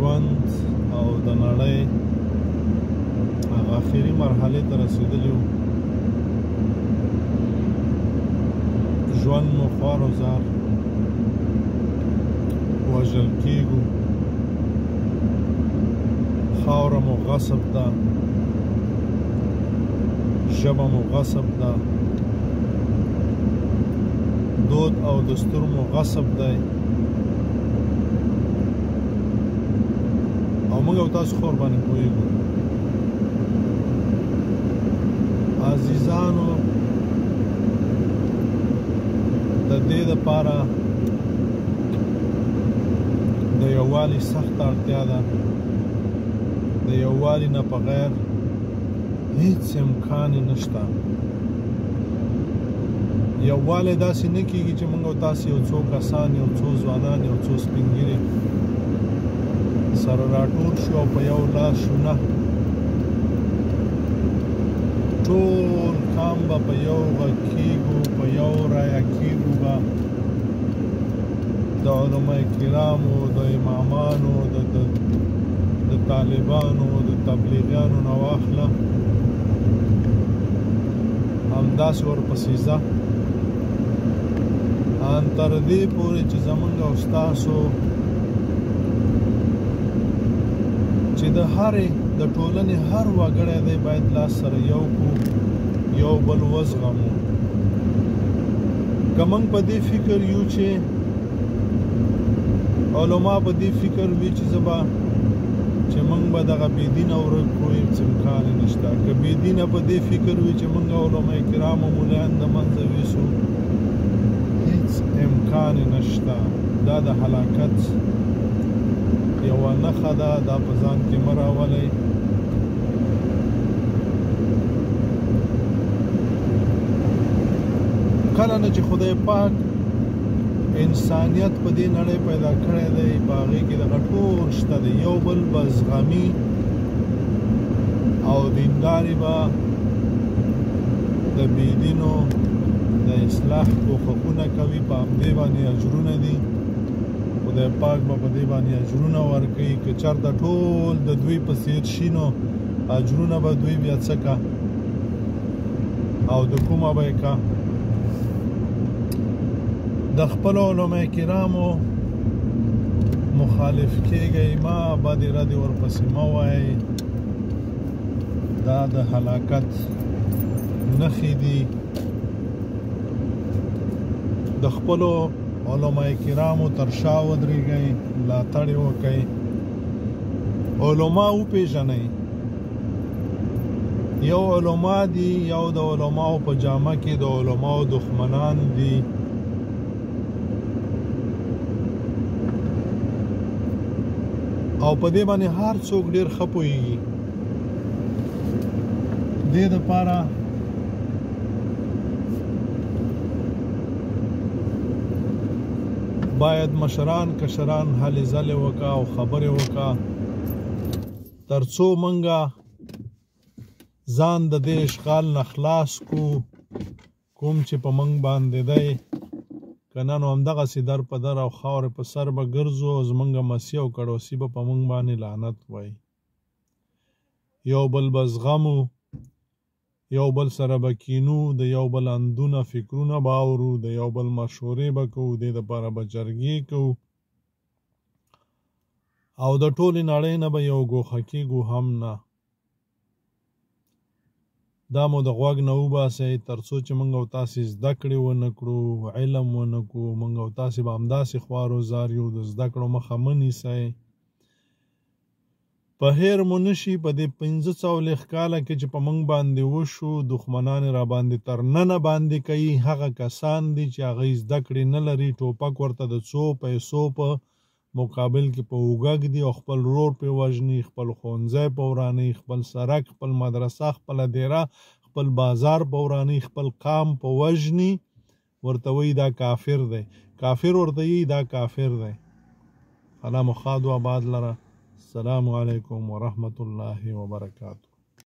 ژوند او د نړۍ هغه اخري مرحلې ته رسېدلي وو. ژوند مو خوار و زار، وژل کېږو، خاوره مو غصب ده، ژبه مو غصب ده، دود او دستور مو غصب دی، او موږ او تاسو خو ورباندې پوهېږو. عزیزانو، د دې دپاره د یووالي سخته اړتیا ده. د یووالي نه بغیر هیڅ امکان یې نشته. یووالی داسې نه کېږي چې موږ او تاسې یو څو کسان، یو څو ځوانان، یو څو سپین ږیري سره راټول شو او په یو لاس شو. نه، ټول کام به په یو غږ کېږو، په یو رایه کېږو به. د علماء کرامو، د امامانو، د طالبانو، د تبلیغیانو نه واخله، همداسې ورپسې ځه ان تر دې پورې چې زمونږ او ستاسو چې د هرې د ټولنې هر وګړی دی باید لاس سره یو کړو، یو بل وزغمو. که موږ په دې فکر یو چې علما په دې فکر وي چې چې موږ به دغه بېدینه ورک کړو، هېڅ امکان یې نشته. که بېدینه په دې فکر وي چې موږ علما کرام او مولایان د منځه ویسو، هیڅ امکان یې نشته. دا د هلاکت یوه نښه ده. دا په ځان کې مه راولئ. کله نه چې خدای پاک انسانیت په دې نړۍ پیدا کړی دی، په هغې کې دغه ټول شته دی. یو بل به زغمي او دینداري به د بېدینو د اصلاح کوښښونه کوي. په همدې باندې اجرونه دي. خدای پاک به په دې باندې اجرونه ورکوي. که چېرته ټول د دوی په څېر شي نو اجرونه به دوی بیا څه کا او د کومه به یې کا. د خپلو علما کرامو مخالف کېږئ مه، بدې ردې ورپسې مه وایئ. دا د هلاکت نښې دي. د خپلو علما کرامو تر شا ودرېږئ، ملاتړ یې وکئ، علما وپېژنئ. یو علما دي، یو د علماو په جامه کې د علماو دښمنان دي. او په دې باندې هر څوک ډېر ښه پوهېږي. دې دپاره باید مشران کشران هلې ځلې وکړه او خبرې وکړه، تر څو موږ ځان د دې اشغال نه خلاص کړو کوم چې په موږ باندې دی. که نه نو همدغسې در په در او خاورې په سر به ګرځو او زموږ مسیح او کړوسي به په موږ باندې لعنت وایي. یو بل به زغمو، یو بل سره به کینو، د یو بل اندونه فکرونه به اورو، د یو بل مشورې به کوو، دې دپاره به جرګې کوو او د ټولې نړۍ نه به یو ګوښه کېږو هم نه. دا مو د غوږ نه وباسئ تر څو چې موږ او تاسې زده کړې ونه کړو، علم ونه کړو. موږ او تاسې به همداسې خوار و زار یو. د زده کړو مخه مه نیسئ. په هیر مو نشي په دې 1540 کاله کې چې په موږ باندې وشو، دښمنان را باندې تر ننه باندې کوي. هغه کسان دي چې هغوی زده کړې نه لري، ټوپک ورته د څو پیسو په مقابل کې په اوږږ دي او خپل رور پې وژني، خپل ښوونځی په ورانوي، خپل سړک، خپل مدرسه، خپله دیره، خپل بازار په ورانوي، خپل قام په وژني. ورته وایي دا کافر دی. کافر ورته وایي دا کافر دی. الله مو ښاد و آباد لره. السلام علیکم ورحمة الله وبرکاته.